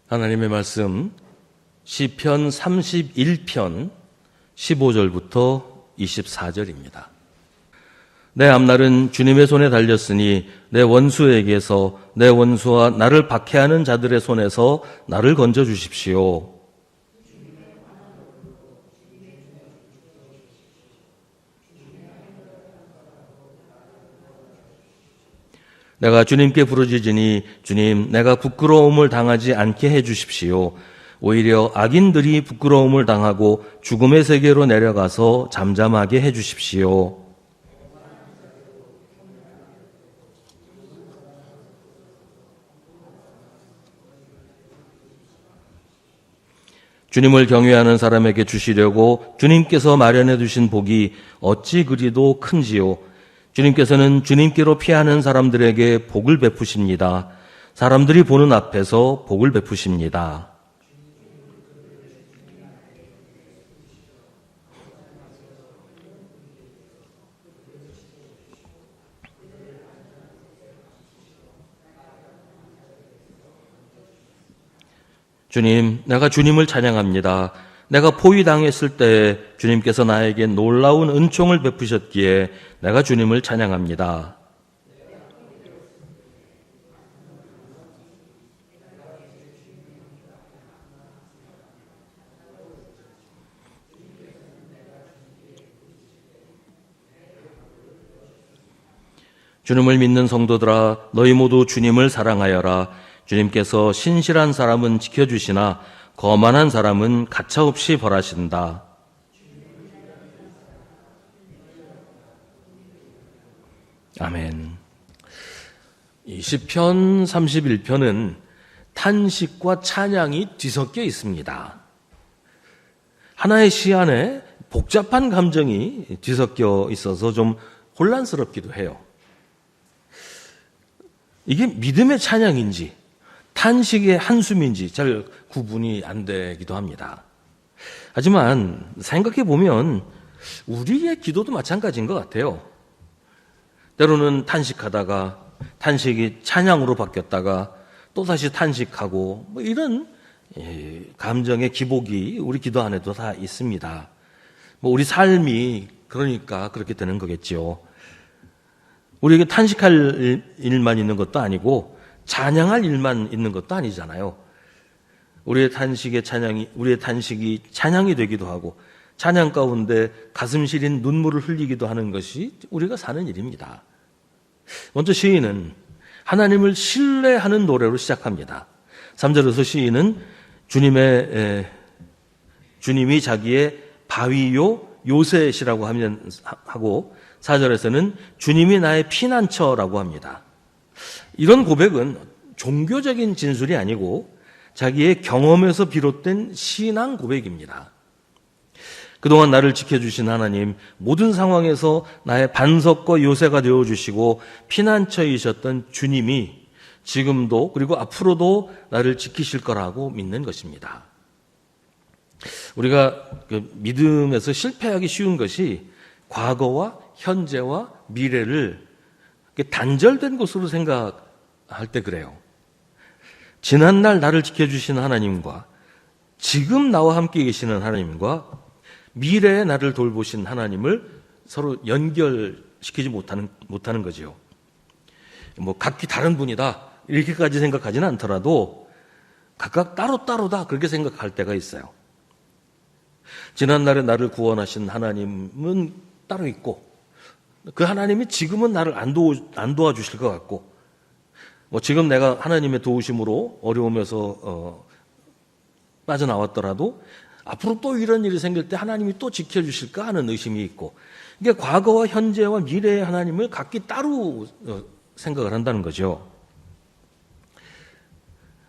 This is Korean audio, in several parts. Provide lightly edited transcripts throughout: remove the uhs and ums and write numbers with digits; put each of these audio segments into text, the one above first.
하나님의 말씀 시편 31편 15절부터 24절입니다. 내 앞날은 주님의 손에 달렸으니 내 원수에게서 내 원수와 나를 박해하는 자들의 손에서 나를 건져 주십시오. 내가 주님께 부르짖으니 주님, 내가 부끄러움을 당하지 않게 해 주십시오. 오히려 악인들이 부끄러움을 당하고 죽음의 세계로 내려가서 잠잠하게 해 주십시오. 주님을 경외하는 사람에게 주시려고 주님께서 마련해 두신 복이 어찌 그리도 큰지요. 주님께서는 주님께로 피하는 사람들에게 복을 베푸십니다. 사람들이 보는 앞에서 복을 베푸십니다. 주님, 내가 주님을 찬양합니다. 내가 포위당했을 때 주님께서 나에게 놀라운 은총을 베푸셨기에 내가 주님을 찬양합니다. 주님을 믿는 성도들아, 너희 모두 주님을 사랑하여라. 주님께서 신실한 사람은 지켜주시나 거만한 사람은 가차없이 벌하신다. 아멘. 이 시편 31편은 탄식과 찬양이 뒤섞여 있습니다. 하나의 시 안에 복잡한 감정이 뒤섞여 있어서 좀 혼란스럽기도 해요. 이게 믿음의 찬양인지 탄식의 한숨인지 잘 구분이 안 되기도 합니다. 하지만 생각해 보면 우리의 기도도 마찬가지인 것 같아요. 때로는 탄식하다가 탄식이 찬양으로 바뀌었다가 또다시 탄식하고 뭐 이런 감정의 기복이 우리 기도 안에도 다 있습니다. 뭐 우리 삶이 그러니까 그렇게 되는 거겠죠. 우리에게 탄식할 일만 있는 것도 아니고 찬양할 일만 있는 것도 아니잖아요. 우리의 탄식이 찬양이 되기도 하고 찬양 가운데 가슴 시린 눈물을 흘리기도 하는 것이 우리가 사는 일입니다. 먼저 시인은 하나님을 신뢰하는 노래로 시작합니다. 3절에서 시인은 주님이 자기의 바위요 요새시라고 하고 4절에서는 주님이 나의 피난처라고 합니다. 이런 고백은 종교적인 진술이 아니고 자기의 경험에서 비롯된 신앙 고백입니다. 그동안 나를 지켜주신 하나님, 모든 상황에서 나의 반석과 요새가 되어주시고 피난처이셨던 주님이 지금도 그리고 앞으로도 나를 지키실 거라고 믿는 것입니다. 우리가 믿음에서 실패하기 쉬운 것이 과거와 현재와 미래를 단절된 것으로 생각할 때 그래요. 지난날 나를 지켜주신 하나님과 지금 나와 함께 계시는 하나님과 미래에 나를 돌보신 하나님을 서로 연결시키지 못하는 거죠. 뭐 각기 다른 분이다 이렇게까지 생각하지는 않더라도 각각 따로따로다 그렇게 생각할 때가 있어요. 지난날에 나를 구원하신 하나님은 따로 있고 그 하나님이 지금은 나를 안 도와주실 것 같고 뭐 지금 내가 하나님의 도우심으로 어려움에서 빠져나왔더라도 앞으로 또 이런 일이 생길 때 하나님이 또 지켜주실까 하는 의심이 있고 이게 과거와 현재와 미래의 하나님을 각기 따로 생각을 한다는 거죠.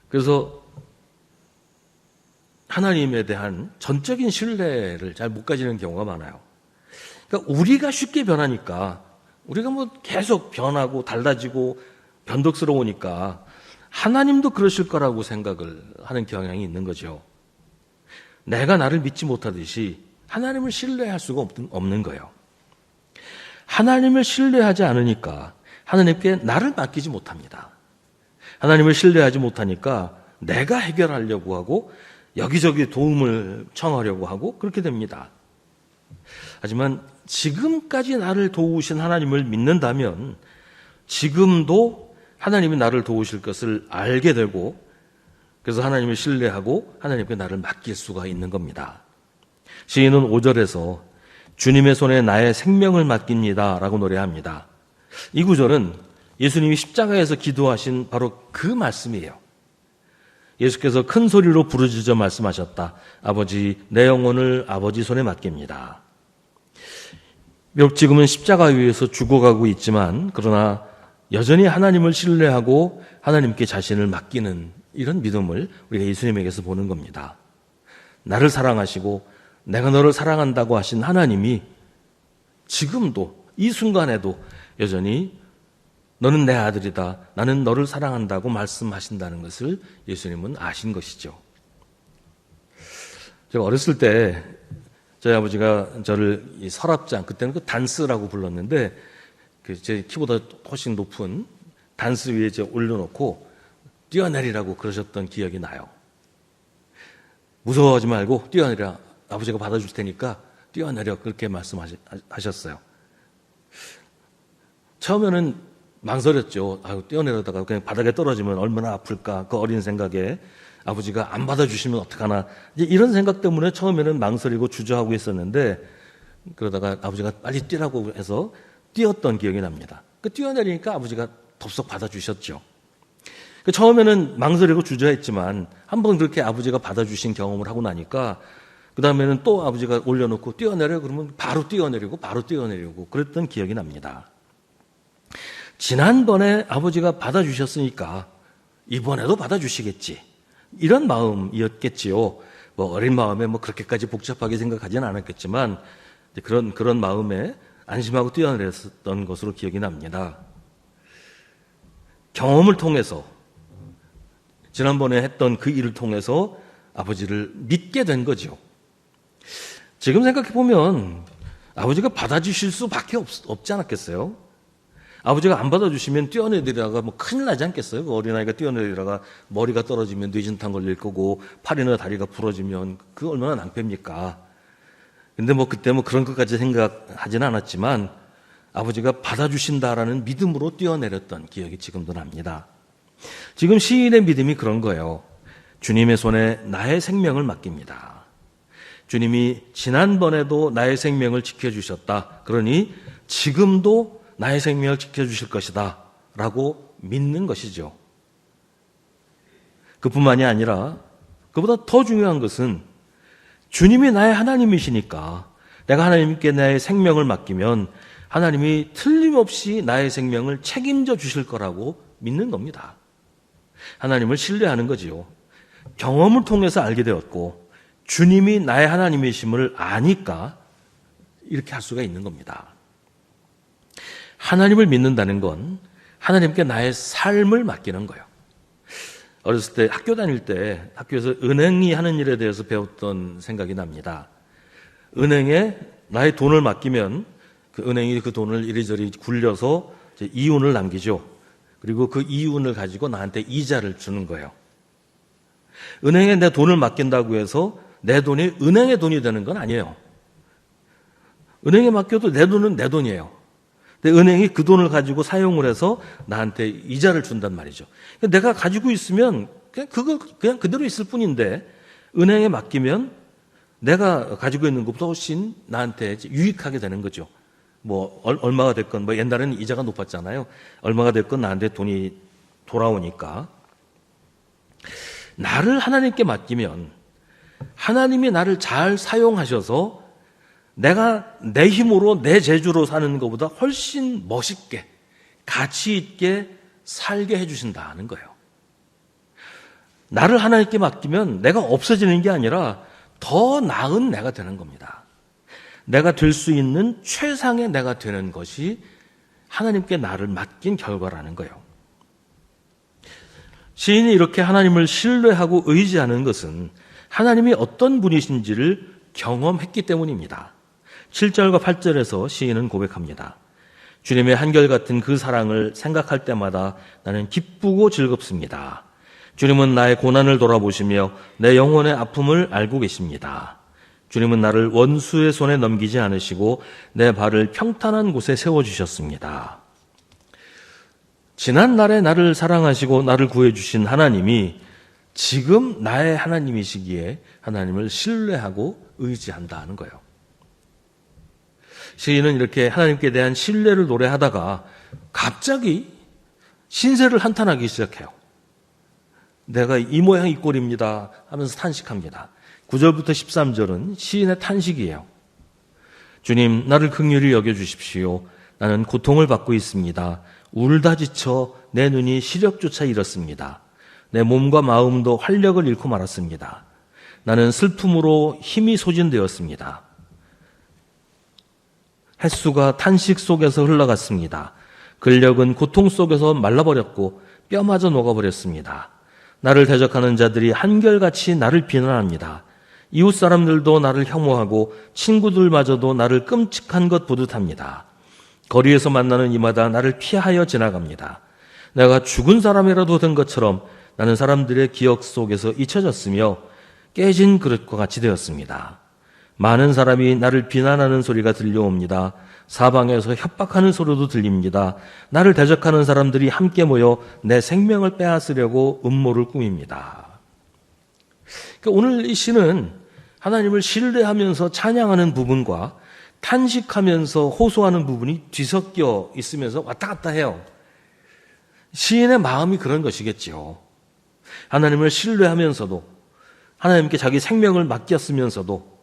그래서 하나님에 대한 전적인 신뢰를 잘 못 가지는 경우가 많아요. 그러니까 우리가 쉽게 변하니까 우리가 뭐 계속 변하고 달라지고 변덕스러우니까 하나님도 그러실 거라고 생각을 하는 경향이 있는 거죠. 내가 나를 믿지 못하듯이 하나님을 신뢰할 수가 없는 거예요. 하나님을 신뢰하지 않으니까 하나님께 나를 맡기지 못합니다. 하나님을 신뢰하지 못하니까 내가 해결하려고 하고 여기저기 도움을 청하려고 하고 그렇게 됩니다. 하지만 지금까지 나를 도우신 하나님을 믿는다면 지금도 하나님이 나를 도우실 것을 알게 되고 그래서 하나님을 신뢰하고 하나님께 나를 맡길 수가 있는 겁니다. 시인은 5절에서 주님의 손에 나의 생명을 맡깁니다 라고 노래합니다. 이 구절은 예수님이 십자가에서 기도하신 바로 그 말씀이에요. 예수께서 큰 소리로 부르짖어 말씀하셨다. 아버지, 내 영혼을 아버지 손에 맡깁니다. 비록 지금은 십자가 위에서 죽어가고 있지만 그러나 여전히 하나님을 신뢰하고 하나님께 자신을 맡기는 이런 믿음을 우리가 예수님에게서 보는 겁니다. 나를 사랑하시고 내가 너를 사랑한다고 하신 하나님이 지금도 이 순간에도 여전히 너는 내 아들이다. 나는 너를 사랑한다고 말씀하신다는 것을 예수님은 아신 것이죠. 제가 어렸을 때 저희 아버지가 저를 이 서랍장, 그때는 그 단스라고 불렀는데 제 키보다 훨씬 높은 단스 위에 올려놓고 뛰어내리라고 그러셨던 기억이 나요. 무서워하지 말고 뛰어내려. 아버지가 받아줄 테니까 뛰어내려. 그렇게 말씀하셨어요. 처음에는 망설였죠. 뛰어내려다가 그냥 바닥에 떨어지면 얼마나 아플까. 그 어린 생각에 아버지가 안 받아주시면 어떡하나. 이제 이런 생각 때문에 처음에는 망설이고 주저하고 있었는데 그러다가 아버지가 빨리 뛰라고 해서 뛰었던 기억이 납니다. 그 뛰어내리니까 아버지가 덥석 받아주셨죠. 처음에는 망설이고 주저했지만 한번 그렇게 아버지가 받아주신 경험을 하고 나니까 그 다음에는 또 아버지가 올려놓고 뛰어내려 그러면 바로 뛰어내리고 그랬던 기억이 납니다. 지난번에 아버지가 받아주셨으니까 이번에도 받아주시겠지. 이런 마음이었겠지요. 어린 마음에 그렇게까지 복잡하게 생각하지는 않았겠지만 그런 마음에 안심하고 뛰어내렸던 것으로 기억이 납니다. 경험을 통해서 지난번에 했던 그 일을 통해서 아버지를 믿게 된 거죠. 지금 생각해보면 아버지가 받아주실 수밖에 없지 않았겠어요? 아버지가 안 받아주시면 뛰어내리다가 큰일 나지 않겠어요? 그 어린아이가 뛰어내리다가 머리가 떨어지면 뇌진탕 걸릴 거고 팔이나 다리가 부러지면 그 얼마나 낭패입니까? 근데 그때 그런 것까지 생각하지는 않았지만 아버지가 받아주신다라는 믿음으로 뛰어내렸던 기억이 지금도 납니다. 지금 시인의 믿음이 그런 거예요. 주님의 손에 나의 생명을 맡깁니다. 주님이 지난번에도 나의 생명을 지켜주셨다. 그러니 지금도 나의 생명을 지켜주실 것이다. 라고 믿는 것이죠. 그뿐만이 아니라 그보다 더 중요한 것은 주님이 나의 하나님이시니까 내가 하나님께 나의 생명을 맡기면 하나님이 틀림없이 나의 생명을 책임져 주실 거라고 믿는 겁니다. 하나님을 신뢰하는 거지요. 경험을 통해서 알게 되었고 주님이 나의 하나님이심을 아니까 이렇게 할 수가 있는 겁니다. 하나님을 믿는다는 건 하나님께 나의 삶을 맡기는 거예요. 어렸을 때 학교 다닐 때 학교에서 은행이 하는 일에 대해서 배웠던 생각이 납니다. 은행에 나의 돈을 맡기면 그 은행이 그 돈을 이리저리 굴려서 이윤을 남기죠. 그리고 그 이윤을 가지고 나한테 이자를 주는 거예요. 은행에 내 돈을 맡긴다고 해서 내 돈이 은행의 돈이 되는 건 아니에요. 은행에 맡겨도 내 돈은 내 돈이에요. 근데 은행이 그 돈을 가지고 사용을 해서 나한테 이자를 준단 말이죠. 내가 가지고 있으면 그냥 그대로 있을 뿐인데 은행에 맡기면 내가 가지고 있는 것보다 훨씬 나한테 유익하게 되는 거죠. 얼마가 됐건, 옛날에는 이자가 높았잖아요. 얼마가 됐건 나한테 돈이 돌아오니까. 나를 하나님께 맡기면 하나님이 나를 잘 사용하셔서 내가 내 힘으로 내 재주로 사는 것보다 훨씬 멋있게, 가치 있게 살게 해주신다는 거예요. 나를 하나님께 맡기면 내가 없어지는 게 아니라 더 나은 내가 되는 겁니다. 내가 될 수 있는 최상의 내가 되는 것이 하나님께 나를 맡긴 결과라는 거예요. 시인이 이렇게 하나님을 신뢰하고 의지하는 것은 하나님이 어떤 분이신지를 경험했기 때문입니다. 7절과 8절에서 시인은 고백합니다. 주님의 한결같은 그 사랑을 생각할 때마다 나는 기쁘고 즐겁습니다. 주님은 나의 고난을 돌아보시며 내 영혼의 아픔을 알고 계십니다. 주님은 나를 원수의 손에 넘기지 않으시고 내 발을 평탄한 곳에 세워주셨습니다. 지난 날에 나를 사랑하시고 나를 구해주신 하나님이 지금 나의 하나님이시기에 하나님을 신뢰하고 의지한다 하는 거예요. 시인은 이렇게 하나님께 대한 신뢰를 노래하다가 갑자기 신세를 한탄하기 시작해요. 내가 이 모양 이 꼴입니다 하면서 탄식합니다. 9절부터 13절은 시인의 탄식이에요. 주님, 나를 긍휼히 여겨주십시오. 나는 고통을 받고 있습니다. 울다 지쳐 내 눈이 시력조차 잃었습니다. 내 몸과 마음도 활력을 잃고 말았습니다. 나는 슬픔으로 힘이 소진되었습니다. 햇수가 탄식 속에서 흘러갔습니다. 근력은 고통 속에서 말라버렸고 뼈마저 녹아버렸습니다. 나를 대적하는 자들이 한결같이 나를 비난합니다. 이웃 사람들도 나를 혐오하고 친구들마저도 나를 끔찍한 것 보듯합니다. 거리에서 만나는 이마다 나를 피하여 지나갑니다. 내가 죽은 사람이라도 된 것처럼 나는 사람들의 기억 속에서 잊혀졌으며 깨진 그릇과 같이 되었습니다. 많은 사람이 나를 비난하는 소리가 들려옵니다. 사방에서 협박하는 소리도 들립니다. 나를 대적하는 사람들이 함께 모여 내 생명을 빼앗으려고 음모를 꾸밉니다. 그러니까 오늘 이 시는 하나님을 신뢰하면서 찬양하는 부분과 탄식하면서 호소하는 부분이 뒤섞여 있으면서 왔다 갔다 해요. 시인의 마음이 그런 것이겠지요. 하나님을 신뢰하면서도 하나님께 자기 생명을 맡겼으면서도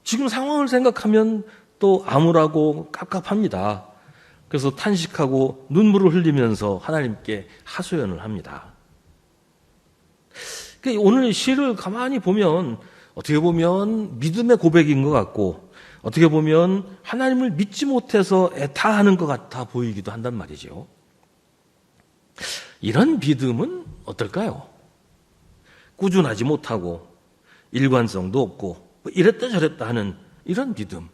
지금 상황을 생각하면 또 암울하고 깝깝합니다. 그래서 탄식하고 눈물을 흘리면서 하나님께 하소연을 합니다. 오늘 시를 가만히 보면 어떻게 보면 믿음의 고백인 것 같고 어떻게 보면 하나님을 믿지 못해서 애타하는 것 같아 보이기도 한단 말이죠. 이런 믿음은 어떨까요? 꾸준하지 못하고 일관성도 없고 이랬다 저랬다 하는 이런 믿음.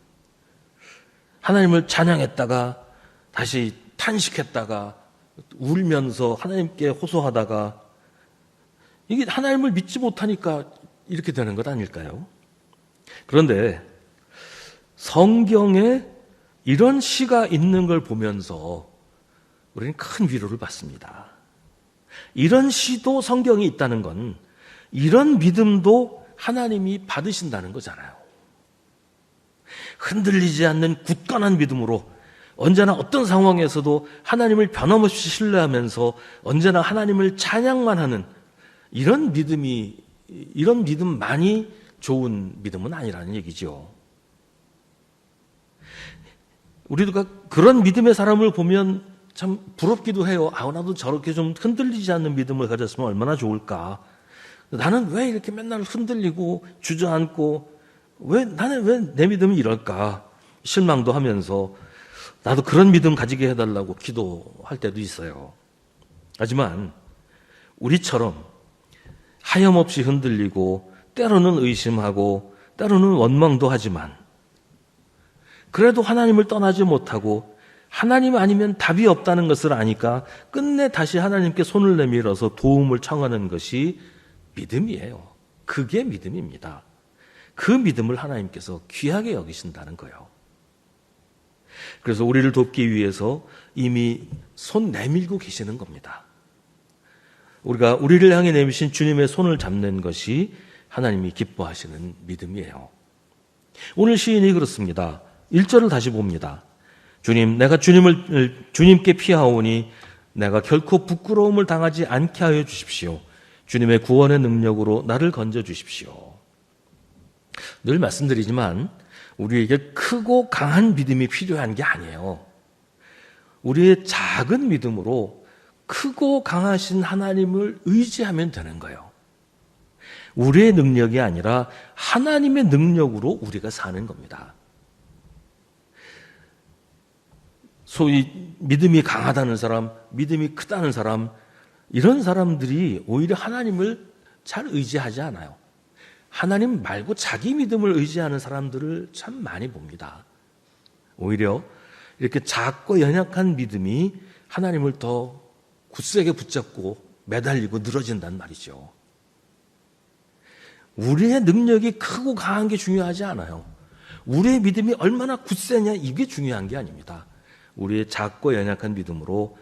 하나님을 찬양했다가 다시 탄식했다가 울면서 하나님께 호소하다가 이게 하나님을 믿지 못하니까 이렇게 되는 것 아닐까요? 그런데 성경에 이런 시가 있는 걸 보면서 우리는 큰 위로를 받습니다. 이런 시도 성경이 있다는 건 이런 믿음도 하나님이 받으신다는 거잖아요. 흔들리지 않는 굳건한 믿음으로 언제나 어떤 상황에서도 하나님을 변함없이 신뢰하면서 언제나 하나님을 찬양만 하는 이런 믿음만이 좋은 믿음은 아니라는 얘기죠. 우리가 그런 믿음의 사람을 보면 참 부럽기도 해요. 나도 저렇게 좀 흔들리지 않는 믿음을 가졌으면 얼마나 좋을까. 나는 왜 이렇게 맨날 흔들리고 주저앉고 나는 왜 내 믿음이 이럴까. 실망도 하면서 나도 그런 믿음 가지게 해달라고 기도할 때도 있어요. 하지만 우리처럼 하염없이 흔들리고 때로는 의심하고 때로는 원망도 하지만 그래도 하나님을 떠나지 못하고 하나님 아니면 답이 없다는 것을 아니까 끝내 다시 하나님께 손을 내밀어서 도움을 청하는 것이 믿음이에요. 그게 믿음입니다. 그 믿음을 하나님께서 귀하게 여기신다는 거예요. 그래서 우리를 돕기 위해서 이미 손 내밀고 계시는 겁니다. 우리가 우리를 향해 내미신 주님의 손을 잡는 것이 하나님이 기뻐하시는 믿음이에요. 오늘 시인이 그렇습니다. 1절을 다시 봅니다. 주님, 내가 주님께 피하오니 내가 결코 부끄러움을 당하지 않게 하여 주십시오. 주님의 구원의 능력으로 나를 건져 주십시오. 늘 말씀드리지만 우리에게 크고 강한 믿음이 필요한 게 아니에요. 우리의 작은 믿음으로 크고 강하신 하나님을 의지하면 되는 거예요. 우리의 능력이 아니라 하나님의 능력으로 우리가 사는 겁니다. 소위 믿음이 강하다는 사람, 믿음이 크다는 사람, 이런 사람들이 오히려 하나님을 잘 의지하지 않아요. 하나님 말고 자기 믿음을 의지하는 사람들을 참 많이 봅니다. 오히려 이렇게 작고 연약한 믿음이 하나님을 더 굳세게 붙잡고 매달리고 늘어진단 말이죠. 우리의 능력이 크고 강한 게 중요하지 않아요. 우리의 믿음이 얼마나 굳세냐 이게 중요한 게 아닙니다. 우리의 작고 연약한 믿음으로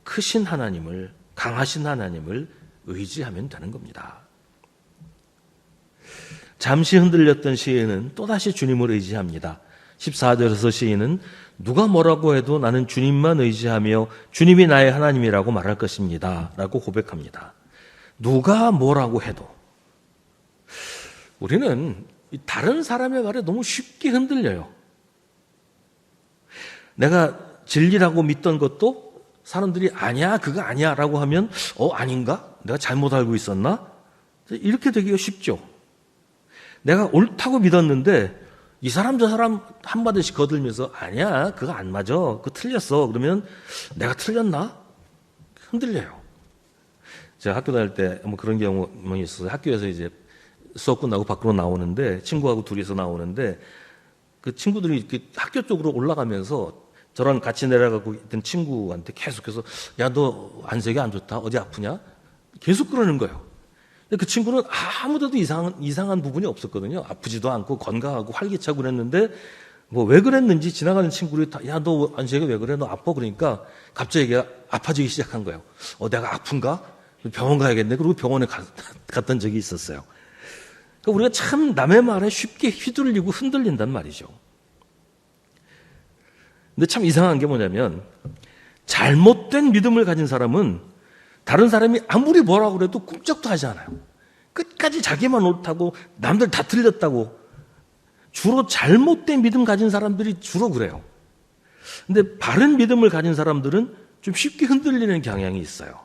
크신 하나님을, 강하신 하나님을 의지하면 되는 겁니다. 잠시 흔들렸던 시인은 또다시 주님을 의지합니다. 14절에서 시인은 누가 뭐라고 해도 나는 주님만 의지하며 주님이 나의 하나님이라고 말할 것입니다 라고 고백합니다. 누가 뭐라고 해도 우리는 다른 사람의 말에 너무 쉽게 흔들려요. 내가 진리라고 믿던 것도 사람들이 아니야 그거 아니야 라고 하면 아닌가? 내가 잘못 알고 있었나? 이렇게 되기가 쉽죠. 내가 옳다고 믿었는데 이 사람 저 사람 한마디씩 거들면서 아니야 그거 안 맞아 그거 틀렸어 그러면 내가 틀렸나? 흔들려요. 제가 학교 다닐 때 뭐 그런 경험이 있어서 학교에서 이제 수업 끝나고 밖으로 나오는데 친구하고 둘이서 나오는데 그 친구들이 이렇게 학교 쪽으로 올라가면서 저랑 같이 내려가고 있던 친구한테 계속해서 야 너 안색이 안 좋다 어디 아프냐 계속 그러는 거예요. 근데 그 친구는 아무데도 이상한 부분이 없었거든요. 아프지도 않고 건강하고 활기차고 그랬는데 뭐 왜 그랬는지 지나가는 친구들이 야 너 안색이 왜 그래 너 아파 그러니까 갑자기 아파지기 시작한 거예요. 내가 아픈가? 병원 가야겠네. 그리고 병원에 갔던 적이 있었어요. 그러니까 우리가 참 남의 말에 쉽게 휘둘리고 흔들린단 말이죠. 근데 참 이상한 게 뭐냐면 잘못된 믿음을 가진 사람은 다른 사람이 아무리 뭐라고 그래도 꿈쩍도 하지 않아요. 끝까지 자기만 옳다고 남들 다 틀렸다고. 주로 잘못된 믿음 가진 사람들이 주로 그래요. 근데 바른 믿음을 가진 사람들은 좀 쉽게 흔들리는 경향이 있어요.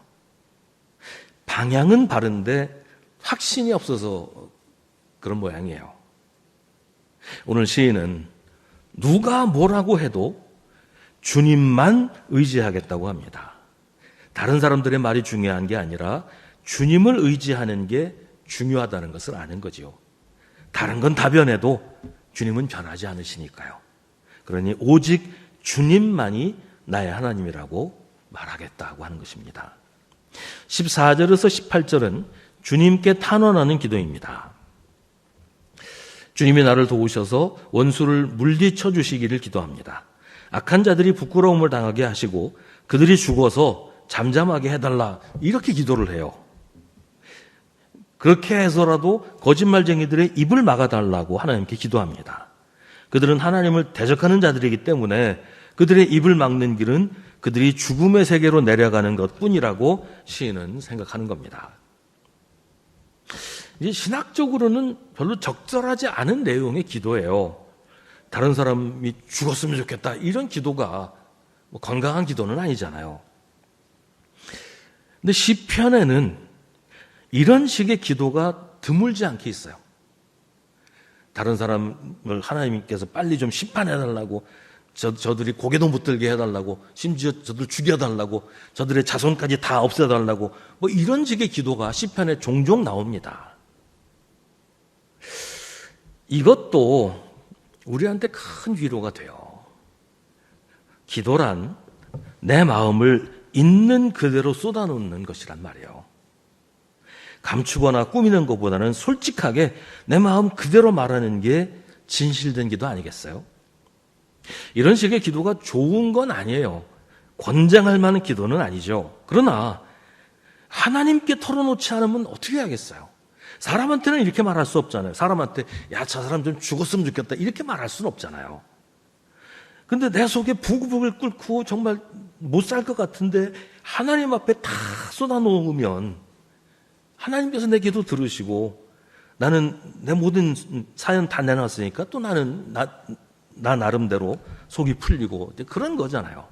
방향은 바른데 확신이 없어서 그런 모양이에요. 오늘 시인은 누가 뭐라고 해도 주님만 의지하겠다고 합니다. 다른 사람들의 말이 중요한 게 아니라 주님을 의지하는 게 중요하다는 것을 아는 거지요. 다른 건 다 변해도 주님은 변하지 않으시니까요. 그러니 오직 주님만이 나의 하나님이라고 말하겠다고 하는 것입니다. 14절에서 18절은 주님께 탄원하는 기도입니다. 주님이 나를 도우셔서 원수를 물리쳐 주시기를 기도합니다. 악한 자들이 부끄러움을 당하게 하시고 그들이 죽어서 잠잠하게 해달라 이렇게 기도를 해요. 그렇게 해서라도 거짓말쟁이들의 입을 막아달라고 하나님께 기도합니다. 그들은 하나님을 대적하는 자들이기 때문에 그들의 입을 막는 길은 그들이 죽음의 세계로 내려가는 것뿐이라고 시인은 생각하는 겁니다. 이제 신학적으로는 별로 적절하지 않은 내용의 기도예요. 다른 사람이 죽었으면 좋겠다 이런 기도가 건강한 기도는 아니잖아요. 근데 시편에는 이런 식의 기도가 드물지 않게 있어요. 다른 사람을 하나님께서 빨리 좀 심판해달라고 저들이 고개도 못 들게 해달라고 심지어 저들 죽여달라고 저들의 자손까지 다 없애달라고 뭐 이런 식의 기도가 시편에 종종 나옵니다. 이것도 우리한테 큰 위로가 돼요. 기도란 내 마음을 있는 그대로 쏟아놓는 것이란 말이에요. 감추거나 꾸미는 것보다는 솔직하게 내 마음 그대로 말하는 게 진실된 기도 아니겠어요? 이런 식의 기도가 좋은 건 아니에요. 권장할 만한 기도는 아니죠. 그러나 하나님께 털어놓지 않으면 어떻게 하겠어요? 사람한테는 이렇게 말할 수 없잖아요. 사람한테 야, 저 사람 좀 죽었으면 좋겠다 이렇게 말할 수는 없잖아요. 근데 내 속에 부글부글 끓고 정말 못 살 것 같은데 하나님 앞에 다 쏟아놓으면 하나님께서 내 기도 들으시고 나는 내 모든 사연 다 내놨으니까 또 나는 나 나름대로 속이 풀리고 그런 거잖아요.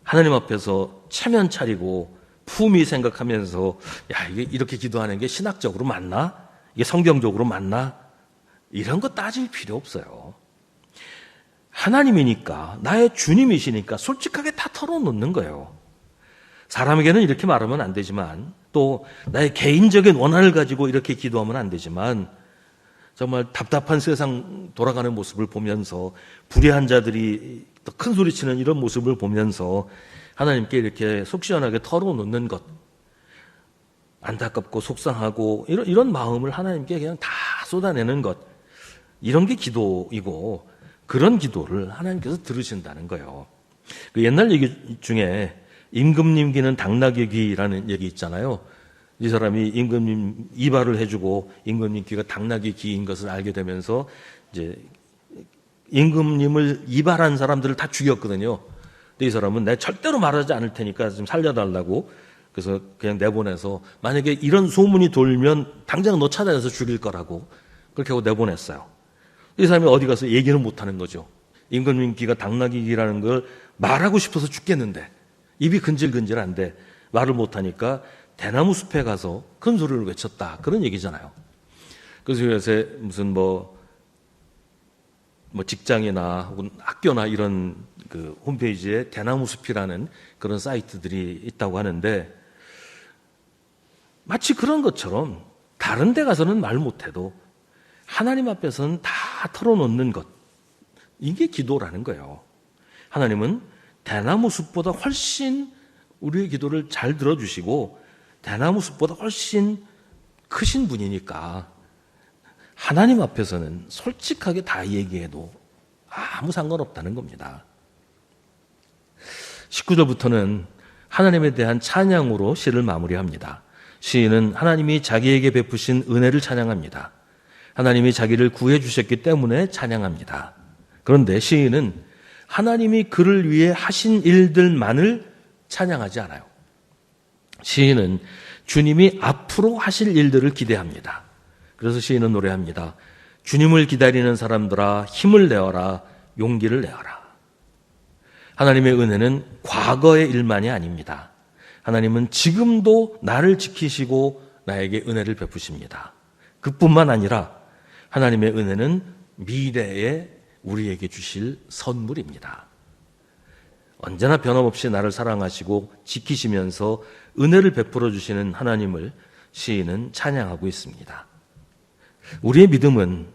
하나님 앞에서 체면 차리고 품위 생각하면서 야, 이게 이렇게 기도하는 게 신학적으로 맞나? 이게 성경적으로 맞나? 이런 거 따질 필요 없어요. 하나님이니까 나의 주님이시니까 솔직하게 다 털어놓는 거예요. 사람에게는 이렇게 말하면 안 되지만 또 나의 개인적인 원한을 가지고 이렇게 기도하면 안 되지만 정말 답답한 세상 돌아가는 모습을 보면서 불의한 자들이 더 큰 소리치는 이런 모습을 보면서 하나님께 이렇게 속 시원하게 털어놓는 것, 안타깝고 속상하고 이런 마음을 하나님께 그냥 다 쏟아내는 것, 이런 게 기도이고 그런 기도를 하나님께서 들으신다는 거예요. 그 옛날 얘기 중에 임금님 귀는 당나귀 귀라는 얘기 있잖아요. 이 사람이 임금님 이발을 해주고 임금님 귀가 당나귀 귀인 것을 알게 되면서 이제 임금님을 이발한 사람들을 다 죽였거든요. 근데 이 사람은 내가 절대로 말하지 않을 테니까 좀 살려달라고 그래서 그냥 내보내서 만약에 이런 소문이 돌면 당장 너 찾아내서 죽일 거라고 그렇게 하고 내보냈어요. 이 사람이 어디 가서 얘기는 못하는 거죠. 임금님 귀가 당나귀 귀라는 걸 말하고 싶어서 죽겠는데 입이 근질근질한데 말을 못하니까 대나무 숲에 가서 큰 소리를 외쳤다. 그런 얘기잖아요. 그래서 요새 무슨 뭐 직장이나 혹은 학교나 이런 그 홈페이지에 대나무 숲이라는 그런 사이트들이 있다고 하는데 마치 그런 것처럼 다른 데 가서는 말 못해도 하나님 앞에서는 다 털어놓는 것. 이게 기도라는 거예요. 하나님은 대나무 숲보다 훨씬 우리의 기도를 잘 들어주시고 대나무 숲보다 훨씬 크신 분이니까 하나님 앞에서는 솔직하게 다 얘기해도 아무 상관없다는 겁니다. 19절부터는 하나님에 대한 찬양으로 시를 마무리합니다. 시인은 하나님이 자기에게 베푸신 은혜를 찬양합니다. 하나님이 자기를 구해 주셨기 때문에 찬양합니다. 그런데 시인은 하나님이 그를 위해 하신 일들만을 찬양하지 않아요. 시인은 주님이 앞으로 하실 일들을 기대합니다. 그래서 시인은 노래합니다. 주님을 기다리는 사람들아 힘을 내어라, 용기를 내어라. 하나님의 은혜는 과거의 일만이 아닙니다. 하나님은 지금도 나를 지키시고 나에게 은혜를 베푸십니다. 그뿐만 아니라 하나님의 은혜는 미래에 우리에게 주실 선물입니다. 언제나 변함없이 나를 사랑하시고 지키시면서 은혜를 베풀어 주시는 하나님을 시인은 찬양하고 있습니다. 우리의 믿음은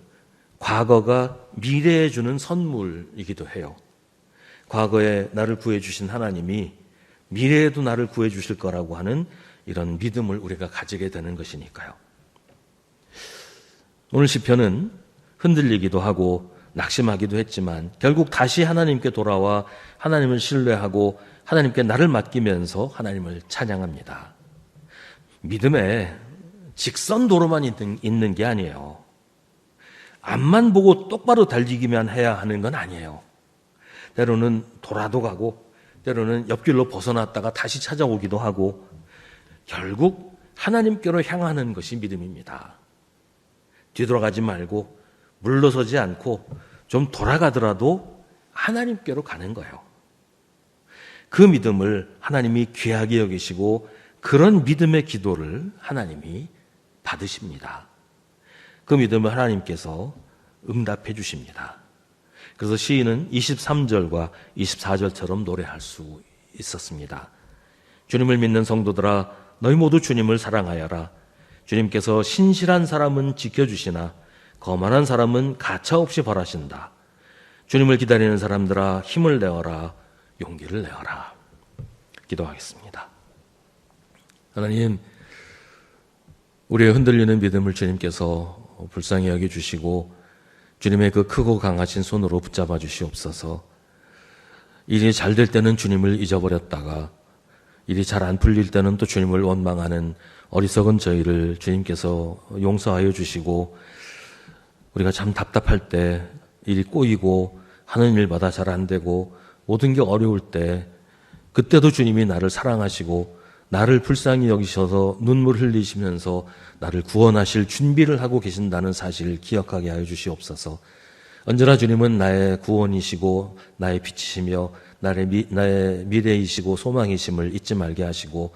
과거가 미래에 주는 선물이기도 해요. 과거에 나를 구해 주신 하나님이 미래에도 나를 구해 주실 거라고 하는 이런 믿음을 우리가 가지게 되는 것이니까요. 오늘 시편은 흔들리기도 하고 낙심하기도 했지만 결국 다시 하나님께 돌아와 하나님을 신뢰하고 하나님께 나를 맡기면서 하나님을 찬양합니다. 믿음에 직선도로만 있는 게 아니에요. 앞만 보고 똑바로 달리기만 해야 하는 건 아니에요. 때로는 돌아도 가고 때로는 옆길로 벗어났다가 다시 찾아오기도 하고 결국 하나님께로 향하는 것이 믿음입니다. 뒤돌아가지 말고 물러서지 않고 좀 돌아가더라도 하나님께로 가는 거예요. 그 믿음을 하나님이 귀하게 여기시고 그런 믿음의 기도를 하나님이 받으십니다. 그 믿음을 하나님께서 응답해 주십니다. 그래서 시인은 23절과 24절처럼 노래할 수 있었습니다. 주님을 믿는 성도들아 너희 모두 주님을 사랑하여라. 주님께서 신실한 사람은 지켜주시나 거만한 사람은 가차없이 벌하신다. 주님을 기다리는 사람들아 힘을 내어라, 용기를 내어라. 기도하겠습니다. 하나님, 우리의 흔들리는 믿음을 주님께서 불쌍히 여겨주시고 주님의 그 크고 강하신 손으로 붙잡아 주시옵소서. 일이 잘 될 때는 주님을 잊어버렸다가 일이 잘 안 풀릴 때는 또 주님을 원망하는 어리석은 저희를 주님께서 용서하여 주시고 우리가 참 답답할 때 일이 꼬이고 하는 일마다 잘 안 되고 모든 게 어려울 때 그때도 주님이 나를 사랑하시고 나를 불쌍히 여기셔서 눈물 흘리시면서 나를 구원하실 준비를 하고 계신다는 사실을 기억하게 하여 주시옵소서. 언제나 주님은 나의 구원이시고 나의 빛이시며 나의 미래이시고 소망이심을 잊지 말게 하시고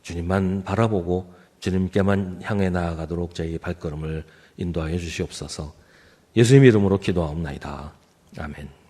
주님만 바라보고 주님께만 향해 나아가도록 저희 발걸음을 인도하여 주시옵소서. 예수님 이름으로 기도하옵나이다. 아멘.